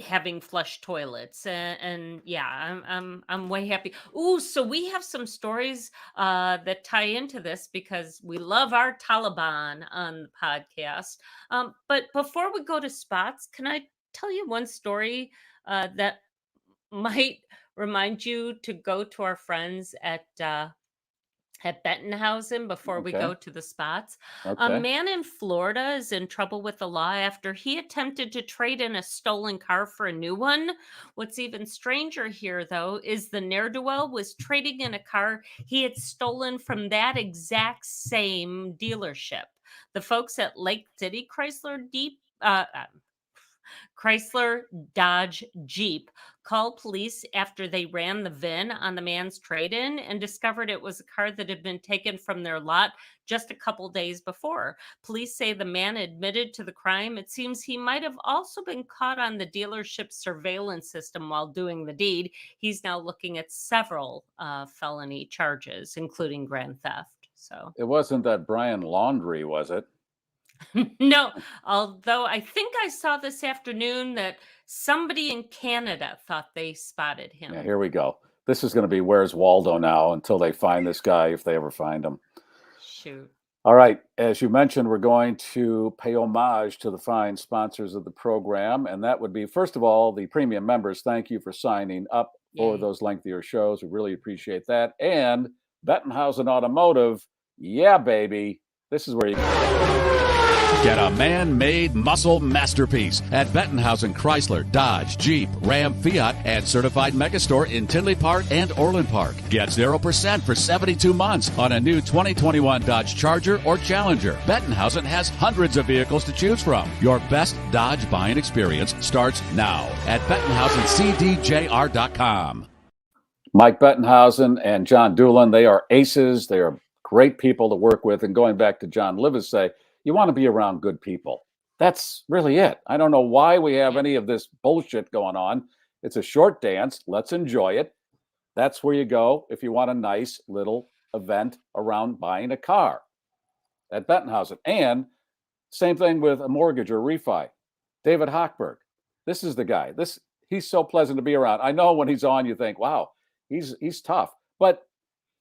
having flush toilets, and I'm way happy. Ooh, so we have some stories that tie into this, because we love our Taliban on the podcast. But before we go to spots, can I tell you one story that might remind you to go to our friends at at Bettenhausen before we Okay. go to the spots. A Okay. man in Florida is in trouble with the law after he attempted to trade in a stolen car for a new one. What's even stranger here, though, is the ne'er-do-well was trading in a car he had stolen from that exact same dealership. The folks at Lake City Chrysler Dodge Jeep called police after they ran the VIN on the man's trade in and discovered it was a car that had been taken from their lot just a couple days before. Police say the man admitted to the crime. It seems he might have also been caught on the dealership's surveillance system while doing the deed. He's now looking at several felony charges, including grand theft. So It wasn't that Brian Laundrie, was it? no, although I think I saw this afternoon that somebody in Canada thought they spotted him. Yeah, here we go. This is going to be Where's Waldo now until they find this guy, if they ever find him. Shoot. All right. As you mentioned, we're going to pay homage to the fine sponsors of the program. And that would be, first of all, the premium members. Thank you for signing up for those lengthier shows. We really appreciate that. And Bettenhausen Automotive. Yeah, baby. This is where you Get a man-made muscle masterpiece at Bettenhausen Chrysler, Dodge, Jeep, Ram, Fiat, and certified Megastore in Tinley Park and Orland Park. Get 0% for 72 months on a new 2021 Dodge Charger or Challenger. Bettenhausen has hundreds of vehicles to choose from. Your best Dodge buying experience starts now at BettenhausenCDJR.com. Mike Bettenhausen and John Doolin, they are aces. They are great people to work with. And going back to John Livesay, you want to be around good people. That's really it. I don't know why we have any of this bullshit going on. It's a short dance. Let's enjoy it. That's where you go if you want a nice little event around buying a car at Bettenhausen. And same thing with a mortgage or refi. David Hochberg. This is the guy. He's so pleasant to be around. I know when he's on, you think, wow, he's tough. But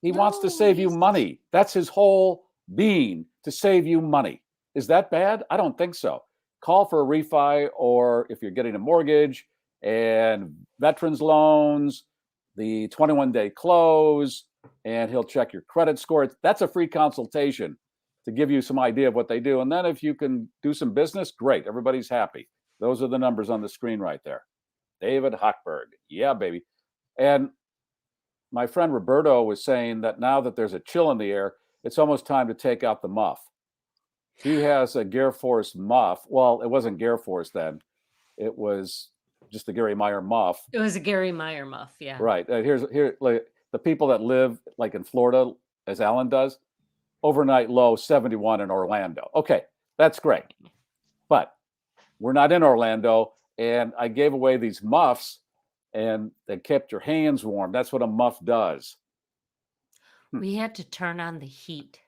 he wants to save you money. That's his whole being, to save you money. Is that bad? I don't think so. Call for a refi, or if you're getting a mortgage and veterans loans, the 21-day close, and he'll check your credit score. That's a free consultation to give you some idea of what they do. And then if you can do some business, great. Everybody's happy. Those are the numbers on the screen right there. David Hochberg. Yeah, baby. And my friend Roberto was saying that now that there's a chill in the air, it's almost time to take out the muff. He has a GarrForce muff. Well, it wasn't GarrForce then. It was just the Garry Meier muff. It was a Garry Meier muff, yeah. Right. Here, like, the people that live like in Florida, as Alan does, overnight low 71 in Orlando. Okay, that's great. But we're not in Orlando, and I gave away these muffs, and they kept your hands warm. That's what a muff does. We had to turn on the heat.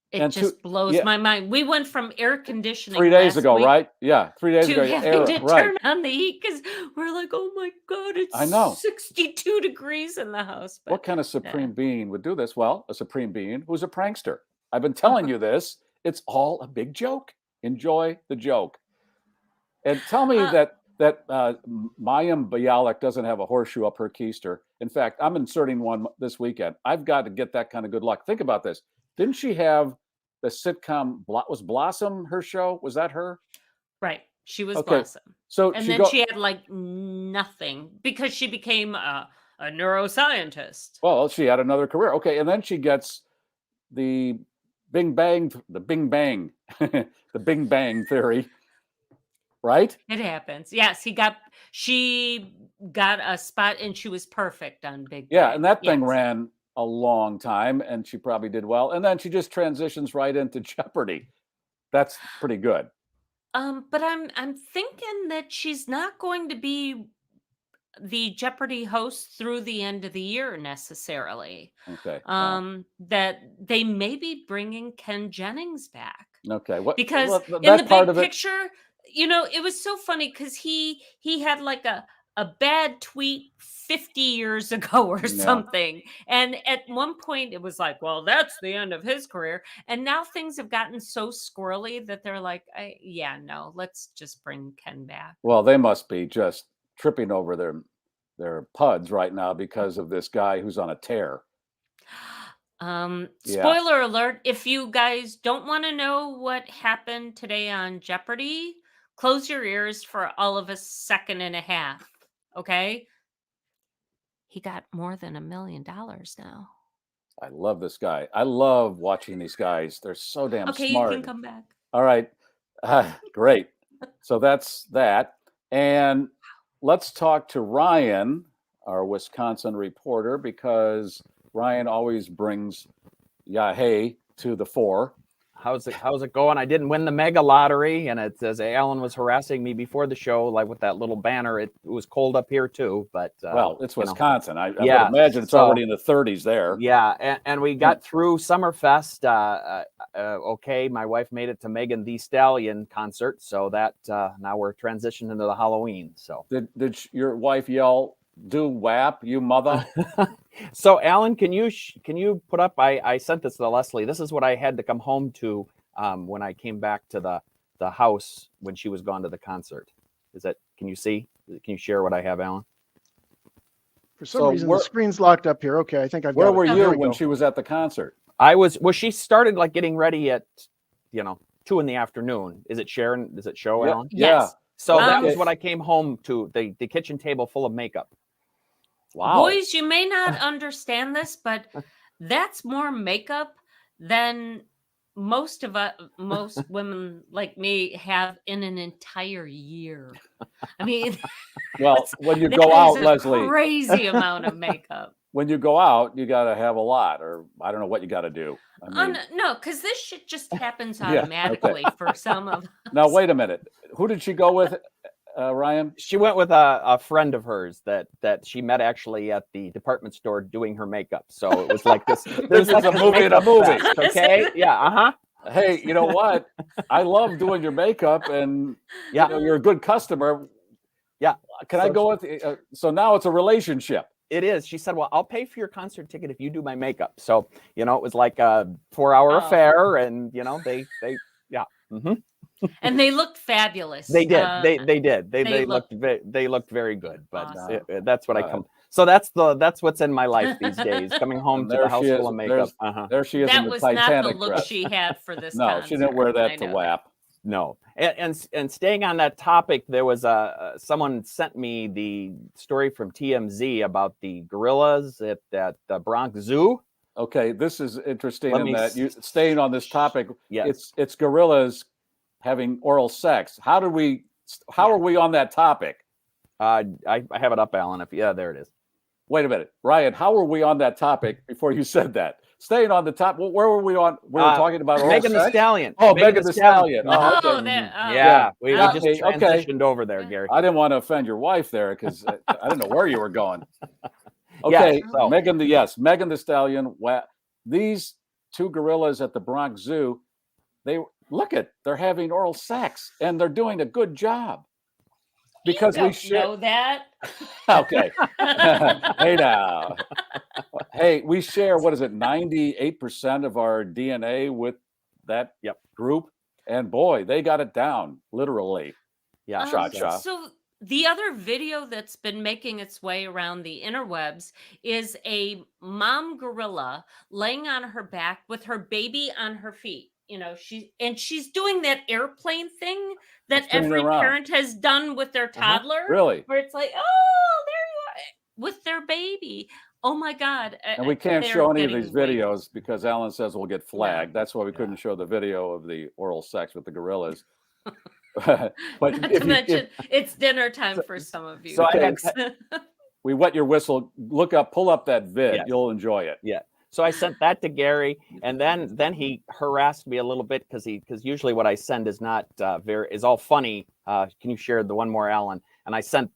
It And just blows yeah. my mind. We went from air conditioning 3 days last ago, week right? Yeah, 3 days to ago. having to Right. turn on the heat because we're like, oh my God, it's I know. 62 degrees in the house. What kind of supreme being would do this? Well, a supreme being who's a prankster. I've been telling you this. It's all a big joke. Enjoy the joke. And tell me that Mayim Bialik doesn't have a horseshoe up her keister. In fact, I'm inserting one this weekend. I've got to get that kind of good luck. Think about this. Didn't she have the sitcom, was Blossom her show? Was that her? Right. She was Okay. Blossom. So And she then she had like nothing because she became a neuroscientist. Well, she had another career. Okay, and then she gets the Bing Bang, the Bing Bang theory, right? It happens. Yes, she got a spot and she was perfect on Big Yeah, Bang. and that thing Yes. ran a long time, and she probably did well. And then she just transitions right into Jeopardy. That's pretty good. But I'm thinking that she's not going to be the Jeopardy host through the end of the year necessarily. Okay. That they may be bringing Ken Jennings back. Okay. What? Because well, in that the part big of it. picture, it was so funny because he had like a bad tweet 50 years ago or Yeah. something. And at one point it was like, well, that's the end of his career. And now things have gotten so squirrely that they're like, no, let's just bring Ken back. Well, they must be just tripping over their puds right now because of this guy who's on a tear. Spoiler alert, if you guys don't want to know what happened today on Jeopardy, close your ears for all of a second and a half. Okay? He got more than $1 million now. I love this guy. I love watching these guys. They're so damn Okay, smart. you can come back. All right. Great. So that's that. And let's talk to Ryan, our Wisconsin reporter, because Ryan always brings Yahey to the fore. How's it going? I didn't win the mega lottery, and it says Alan was harassing me before the show, like with that little banner. It was cold up here too, but well, it's Wisconsin. I would yeah, imagine it's already in the 30s there. Yeah, and we got through Summerfest. Okay, my wife made it to Megan Thee Stallion concert, so that now we're transitioning into the Halloween. So did your wife yell, "Do WAP, you mother"? So Alan, can you put up? I sent this to Leslie. This is what I had to come home to when I came back to the house when she was gone to the concert. Can you see? Can you share what I have, Alan? For some reason, the screen's locked up here. Okay, I think I've got it. Where were you when she was at the concert? She started like getting ready at 2 in the afternoon. Is it Sharon? Does it show, Alan? Yes. So that was what I came home to, the kitchen table full of makeup. Wow. Boys, you may not understand this, but that's more makeup than most women like me have in an entire year. I mean, well, when you go out, Leslie, crazy amount of makeup. When you go out, you got to have a lot, or I don't know what you got to do. I mean, no, because this shit just happens automatically for some of us. Now, wait a minute. Who did she go with, Ryan? She went with a friend of hers that she met actually at the department store doing her makeup. So it was like this. This is a movie in a movie. Okay. Yeah. Hey, you know what? I love doing your makeup, and you're a good customer. Yeah. Can I go with? So now it's a relationship. It is. She said, "Well, I'll pay for your concert ticket if you do my makeup." So it was like a 4-hour affair, and they yeah. Mm-hmm. And they looked fabulous. They did. They did. They looked very good. But awesome. That's what I come. So that's what's in my life these days. Coming home to the house full of makeup. There she is. That in the was Titanic not the look dress. she had for this. No, concert. she didn't wear that to WAP. No. And staying on that topic, there was someone sent me the story from TMZ about the gorillas at the Bronx Zoo. Okay, this is interesting in that you staying on this topic. Yes. It's gorillas having oral sex. How are we on that topic? I have it up, Alan. There it is. Wait a minute, Ryan. How were we on that topic before you said that? Staying on the top. Where were we on? We were talking about Megan Thee Stallion. Oh, Megan Thee Stallion. Oh, okay. Yeah, we just transitioned over there, Gary. I didn't want to offend your wife there because I didn't know where you were going. Okay, so Megan Thee Stallion. These two gorillas at the Bronx Zoo. They're having oral sex and they're doing a good job. Because we know that. Okay. Hey now. Hey, we share 98% of our DNA with that group, and boy, they got it down literally. Yeah, shot. So the other video that's been making its way around the interwebs is a mom gorilla laying on her back with her baby on her feet. She's doing that airplane thing that every parent has done with their toddler. Really? Where it's like, oh, there you are, with their baby. Oh my God. And we can't show any of these videos because Alan says we'll get flagged. That's why we couldn't show the video of the oral sex with the gorillas. But not to mention, it's dinner time for some of you. So we wet your whistle. Pull up that vid. Yes. You'll enjoy it. Yeah. So I sent that to Gary, and then he harassed me a little bit because usually what I send is not is all funny. Can you share the one more, Alan? And I sent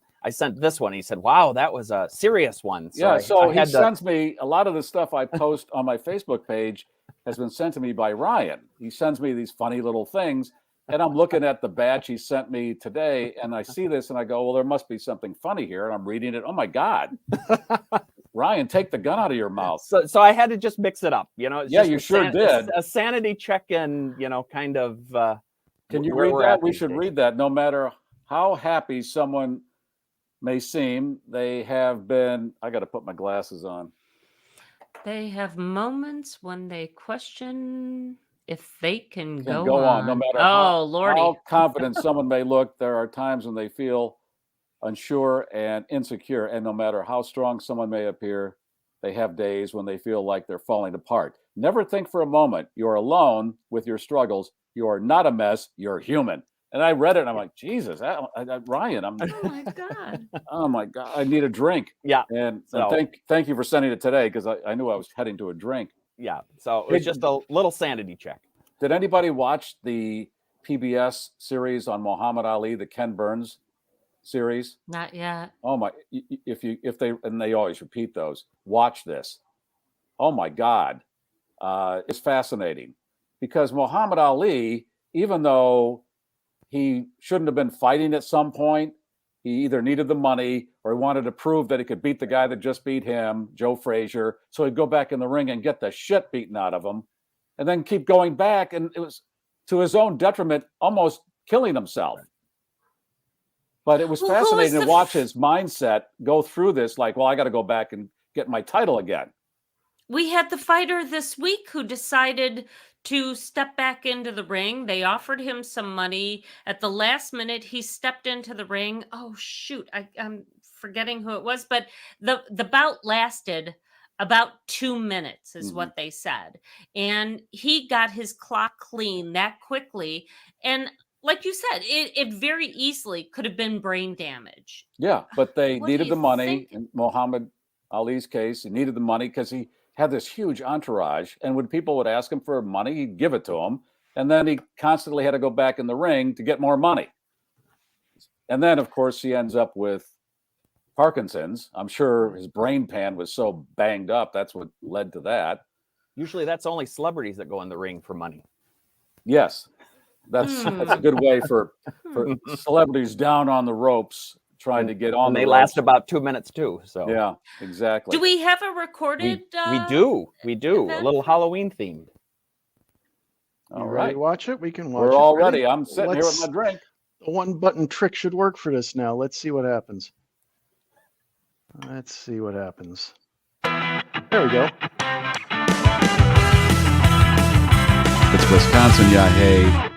this one. He said, "Wow, that was a serious one." So he sends me a lot of the stuff I post on my Facebook page has been sent to me by Ryan. He sends me these funny little things, and I'm looking at the batch he sent me today, and I see this, and I go, "Well, there must be something funny here." And I'm reading it. Oh my God. Ryan, take the gun out of your mouth. So I had to just mix it up, you sure did. A sanity check and, kind of. Can you read that? We should read that. No matter how happy someone may seem, they have been. I got to put my glasses on. They have moments when they question if they can Can go on. No on. matter Oh, Lordy. how confident someone may look, there are times when they feel unsure and insecure. And no matter how strong someone may appear, they have days when they feel like they're falling apart. Never think for a moment you're alone with your struggles. You are not a mess. You're human. And I read it and I'm like, Jesus, Ryan, Oh my God. oh my God, I need a drink. Yeah. And So- thank you for sending it today, because I knew I was heading to a drink. Yeah. So it was just a little sanity check. Did anybody watch the PBS series on Muhammad Ali, the Ken Burns series? Not yet. Oh my! If they always repeat those. Watch this. Oh my God, it's fascinating, because Muhammad Ali, even though he shouldn't have been fighting at some point, he either needed the money or he wanted to prove that he could beat the guy that just beat him, Joe Frazier. So he'd go back in the ring and get the shit beaten out of him, and then keep going back, and it was to his own detriment, almost killing himself. But it was fascinating to watch his mindset go through this, like, well, I got to go back and get my title again. We had the fighter this week who decided to step back into the ring. They offered him some money. At the last minute, he stepped into the ring. Oh, shoot. I'm forgetting who it was, but the bout lasted about 2 minutes is what they said. And he got his clock clean that quickly. And like you said, it very easily could have been brain damage. Yeah, but they What do needed you the money. think? In Muhammad Ali's case, he needed the money because he had this huge entourage. And when people would ask him for money, he'd give it to them. And then he constantly had to go back in the ring to get more money. And then, of course, he ends up with Parkinson's. I'm sure his brain pan was so banged up. That's what led to that. Usually that's only celebrities that go in the ring for money. Yes, that's a good way for celebrities down on the ropes trying to get on. And the they ropes. last about 2 minutes too. So Yeah, exactly. Do we have a recorded? We do a little Halloween themed. All Ready right, to watch it? We can watch we're it. all ready. I'm sitting here with Let's- my drink. The one button trick should work for this now. Let's see what happens. Let's see what happens. There we go. It's Wisconsin, yeah, hey.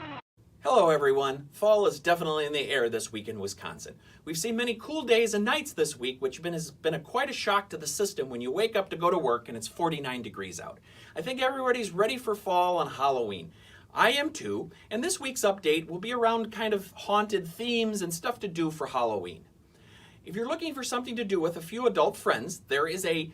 Hello everyone. Fall is definitely in the air this week in Wisconsin. We've seen many cool days and nights this week, which has been quite a shock to the system when you wake up to go to work and it's 49 degrees out. I think everybody's ready for fall and Halloween. I am too, and this week's update will be around kind of haunted themes and stuff to do for Halloween. If you're looking for something to do with a few adult friends, there is a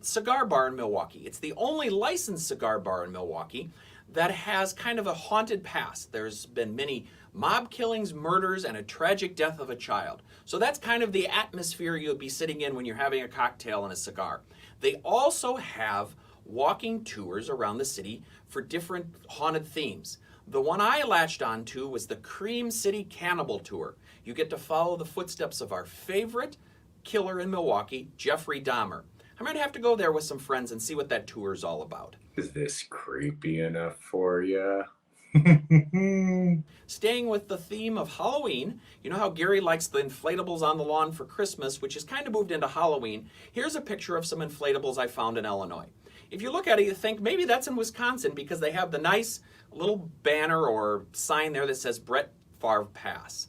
cigar bar in Milwaukee. It's the only licensed cigar bar in Milwaukee that has kind of a haunted past. There's been many mob killings, murders, and a tragic death of a child. So that's kind of the atmosphere you'll be sitting in when you're having a cocktail and a cigar. They also have walking tours around the city for different haunted themes. The one I latched onto was the Cream City Cannibal Tour. You get to follow the footsteps of our favorite killer in Milwaukee, Jeffrey Dahmer. I'm going to have to go there with some friends and see what that tour is all about. Is this creepy enough for you? Staying with the theme of Halloween, you know how Garry likes the inflatables on the lawn for Christmas, which has kind of moved into Halloween. Here's a picture of some inflatables I found in Illinois. If you look at it, you think maybe that's in Wisconsin because they have the nice little banner or sign there that says Brett Favre Pass.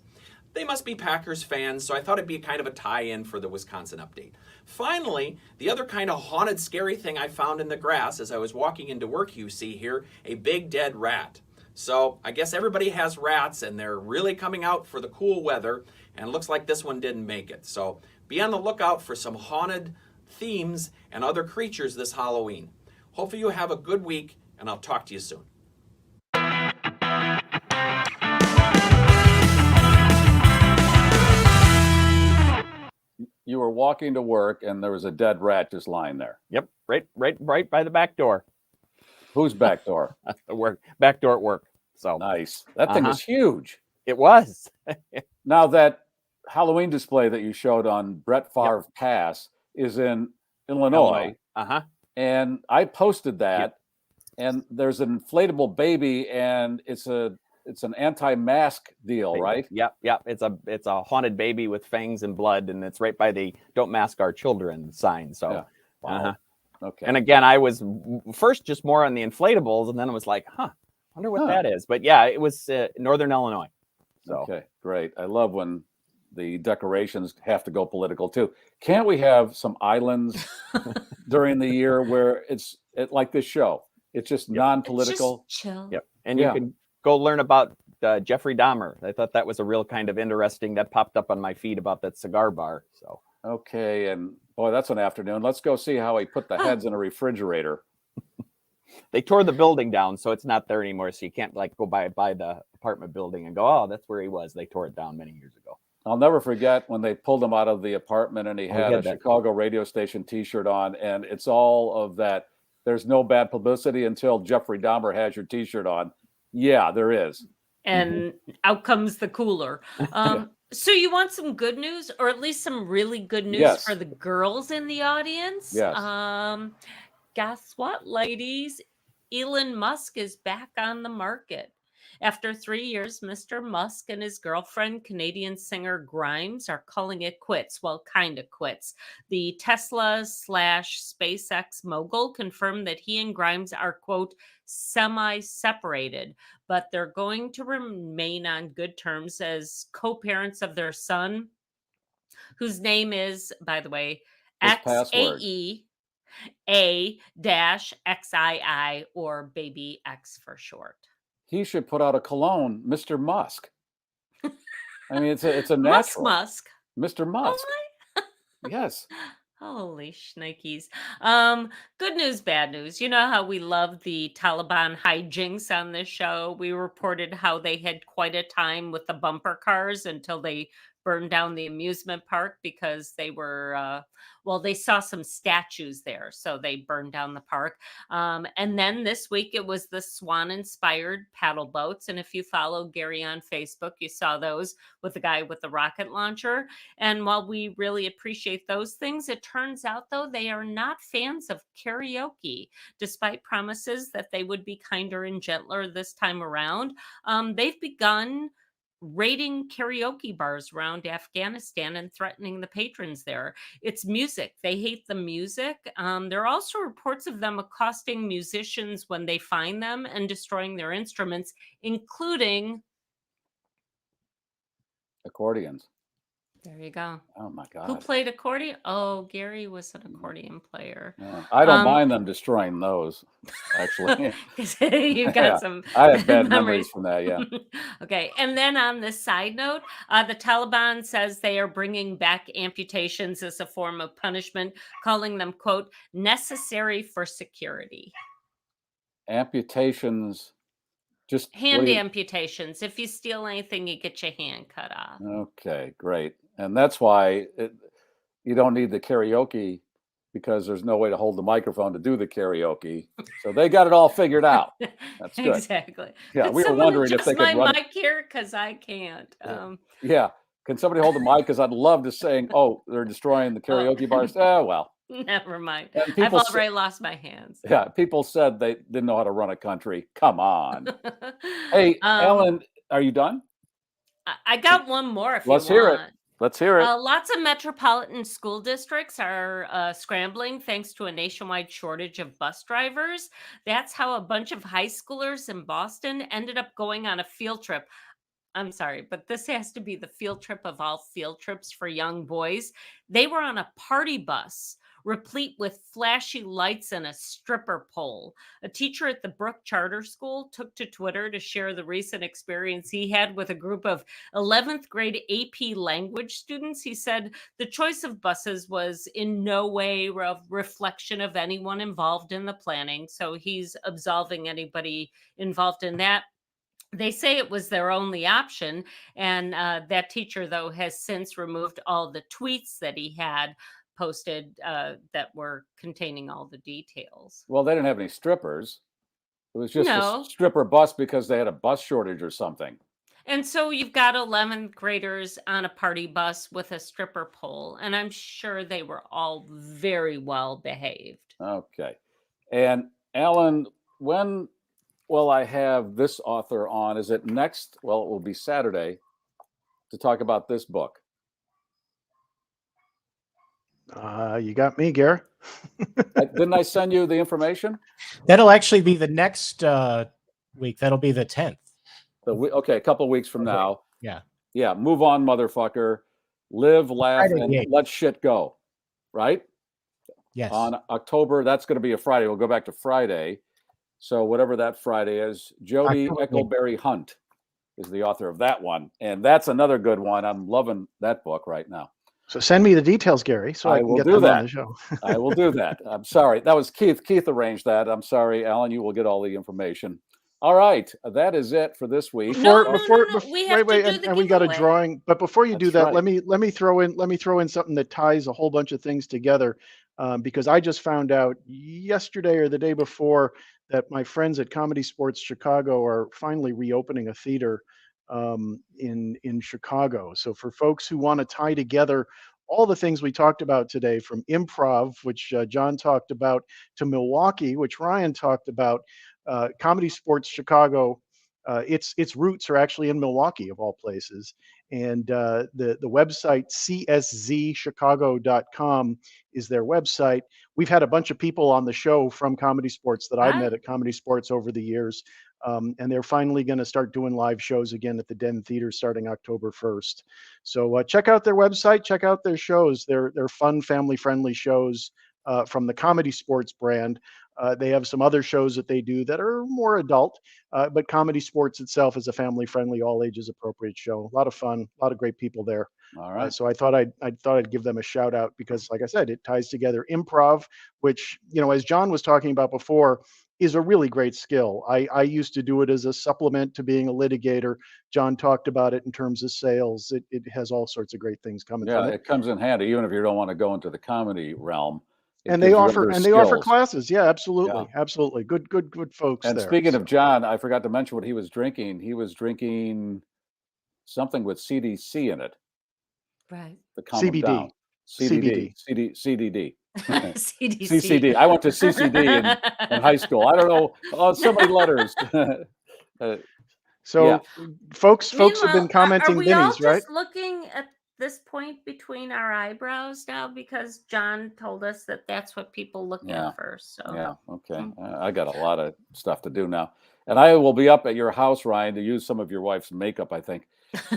They must be Packers fans, so I thought it'd be kind of a tie-in for the Wisconsin update. Finally, the other kind of haunted, scary thing I found in the grass as I was walking into work, you see here, a big dead rat. So I guess everybody has rats and they're really coming out for the cool weather, and it looks like this one didn't make it. So be on the lookout for some haunted themes and other creatures this Halloween. Hopefully you have a good week, and I'll talk to you soon. You were walking to work and there was a dead rat just lying there. Yep, right by the back door. Whose back door? Back door at work. So nice. That thing was huge. It was. Now that Halloween display that you showed on Brett Favre Pass is in Illinois. And I posted that, and there's an inflatable baby, and it's an anti-mask deal, right? Yep. It's a haunted baby with fangs and blood, and it's right by the "Don't Mask Our Children" sign. So, Wow. Okay. And again, I was first just more on the inflatables, and then I was like, wonder what that is. But yeah, it was Northern Illinois. So. Okay, great. I love when the decorations have to go political too. Can't we have some islands during the year where it's like this show? It's just non-political. It's just chill. Yep. And you can go learn about Jeffrey Dahmer. I thought that was a real kind of interesting, that popped up on my feed about that cigar bar. So. Okay, and boy, that's an afternoon. Let's go see how he put the heads in a refrigerator. They tore the building down, so it's not there anymore. So you can't like go by the apartment building and go, oh, that's where he was. They tore it down many years ago. I'll never forget when they pulled him out of the apartment and he had a Chicago radio station T-shirt on, and it's all of that. There's no bad publicity until Jeffrey Dahmer has your T-shirt on. Yeah, there is. And out comes the cooler. So you want some good news, or at least some really good news for the girls in the audience? Yes. Guess what, ladies? Elon Musk is back on the market. After 3 years, Mr. Musk and his girlfriend, Canadian singer Grimes, are calling it quits. Well, kind of quits. The Tesla/SpaceX mogul confirmed that he and Grimes are, quote, semi-separated, but they're going to remain on good terms as co-parents of their son, whose name is, by the way, XAE. A-XII, or Baby X for short. He should put out a cologne, Mr. Musk. I mean, it's a natural. Musk. Mr. Musk. Yes. Holy shnikes. Good news, bad news. You know how we love the Taliban hijinks on this show? We reported how they had quite a time with the bumper cars until they burned down the amusement park because they were, they saw some statues there. So they burned down the park. And then this week it was the swan-inspired paddle boats. And if you follow Garry on Facebook, you saw those with the guy with the rocket launcher. And while we really appreciate those things, it turns out, though, they are not fans of karaoke, despite promises that they would be kinder and gentler this time around. They've begun raiding karaoke bars around Afghanistan and threatening the patrons there. It's music. They hate the music. There are also reports of them accosting musicians when they find them and destroying their instruments, including accordions. There you go. Oh my God. Who played accordion? Oh, Garry was an accordion player. Yeah. I don't mind them destroying those, actually. You've got some I have bad memories from that, yeah. Okay. And then on this side note, the Taliban says they are bringing back amputations as a form of punishment, calling them, quote, necessary for security. Amputations. Just hand amputations. If you steal anything, you get your hand cut off. Okay, great. And that's why you don't need the karaoke, because there's no way to hold the microphone to do the karaoke. So they got it all figured out. That's good. Exactly. Yeah, we were wondering if they could run mic here, because I can't. Yeah. Can somebody hold the mic? Because I'd love to sing, oh, they're destroying the karaoke bars. Oh, well. Never mind. I've already lost my hands. Yeah, people said they didn't know how to run a country. Come on. Hey, Ellen, are you done? I got one more if Let's you want. hear it. Let's hear it. Lots of metropolitan school districts are scrambling thanks to a nationwide shortage of bus drivers. That's how a bunch of high schoolers in Boston ended up going on a field trip. I'm sorry, but this has to be the field trip of all field trips for young boys. They were on a party bus replete with flashy lights and a stripper pole. A teacher at the Brook Charter School took to Twitter to share the recent experience he had with a group of 11th grade AP language students. He said the choice of buses was in no way a reflection of anyone involved in the planning, so he's absolving anybody involved in that. They say it was their only option, and that teacher, though, has since removed all the tweets that he had posted that were containing all the details. Well, they didn't have any strippers. It was just a stripper bus because they had a bus shortage or something. And so you've got 11th graders on a party bus with a stripper pole, and I'm sure they were all very well behaved. Okay. And Alan, when will I have this author on? Is it next? Well, it will be Saturday to talk about this book. You got me, Gary. Didn't I send you the information? That'll actually be the next week. That'll be the 10th. Okay, a couple of weeks from now. Yeah. Yeah, move on, motherfucker. Live, laugh, Friday, and yeah. let shit go. Right? Yes. On October, that's going to be a Friday. We'll go back to Friday. So whatever that Friday is, Jody Eckleberry Hunt is the author of that one. And that's another good one. I'm loving that book right now. So send me the details, Gary, so I can will get do them that. on the show. I will do that. I'm sorry. That was Keith. Keith arranged that. I'm sorry, Alan. You will get all the information. All right. That is it for this week. We have to do the and we got a giveaway. drawing. But before you do That's that, right. let me throw in something that ties a whole bunch of things together. Because I just found out yesterday or the day before that my friends at Comedy Sports Chicago are finally reopening a theater in Chicago. So for folks who want to tie together all the things we talked about today, from improv, which John talked about, to Milwaukee, which Ryan talked about, Comedy Sports Chicago, its roots are actually in Milwaukee, of all places. And the website cszchicago.com is their website. We've had a bunch of people on the show from Comedy Sports that I've met at Comedy Sports over the years. And they're finally going to start doing live shows again at the Den Theater starting October 1st. So check out their website, check out their shows. They're fun, family-friendly shows from the Comedy Sports brand. They have some other shows that they do that are more adult, but Comedy Sports itself is a family-friendly, all-ages appropriate show. A lot of fun, a lot of great people there. All right. So I thought I'd give them a shout out because, like I said, it ties together improv, which, as John was talking about before, is a really great skill. I used to do it as a supplement to being a litigator. John talked about it in terms of sales. It has all sorts of great things coming from it. It comes in handy, even if you don't want to go into the comedy realm. And they offer classes. Yeah, absolutely. Yeah. Absolutely. Good folks And there. speaking of John, I forgot to mention what he was drinking. He was drinking something with CDC in it. Right. To calm him CBD. down. CDD. CDD. CDC. CCD. I went to CCD in high school. I don't know. Oh, so many letters. So folks have been Meanwhile, commenting are we all Binnies, right? just looking at this point between our eyebrows now because John told us that that's what people look at first. So Yeah. Okay. I got a lot of stuff to do now. And I will be up at your house, Ryan, to use some of your wife's makeup, I think.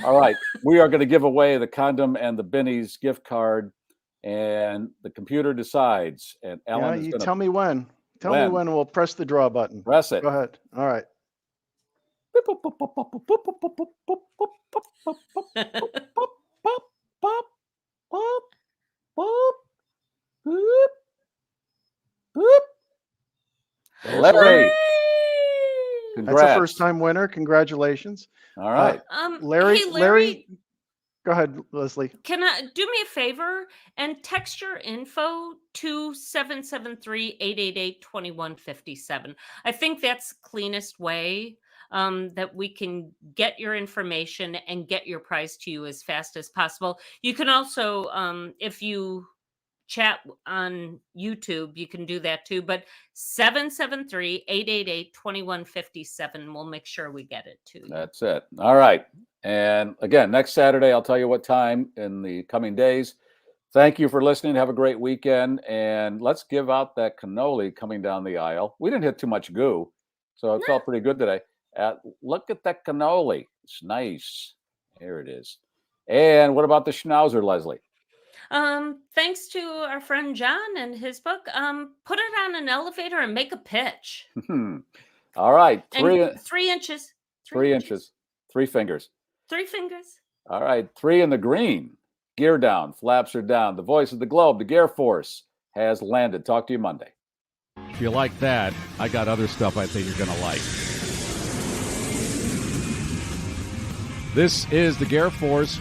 All right. We are going to give away the condom and the Binnies gift card, and the computer decides. And Ellen is You going to tell me when. Tell me when we'll press the draw button. Press it. Go ahead. All right. Larry. That's a first-time winner. Congratulations. All right. Larry, hey, Larry, go ahead, Leslie. can I do me a favor and text your info to 773-888-2157? I think that's the cleanest way that we can get your information and get your prize to you as fast as possible. You can also, if you chat on YouTube, you can do that too. But 773-888-2157. We'll make sure we get it to you. That's it. All right. And again, next Saturday, I'll tell you what time in the coming days. Thank you for listening. Have a great weekend. And let's give out that cannoli coming down the aisle. We didn't hit too much goo, so it felt pretty good today. Look at that cannoli. It's nice. Here it is. And what about the schnauzer, Leslie? Thanks to our friend John and his book, put it on an elevator and make a pitch. All right. And 3 inches. 3 inches. 3 fingers. 3 fingers. All right. 3 in the green. Gear down. Flaps are down. The voice of the globe, the GarrForce, has landed. Talk to you Monday. If you like that, I got other stuff I think you're going to like. This is the GarrForce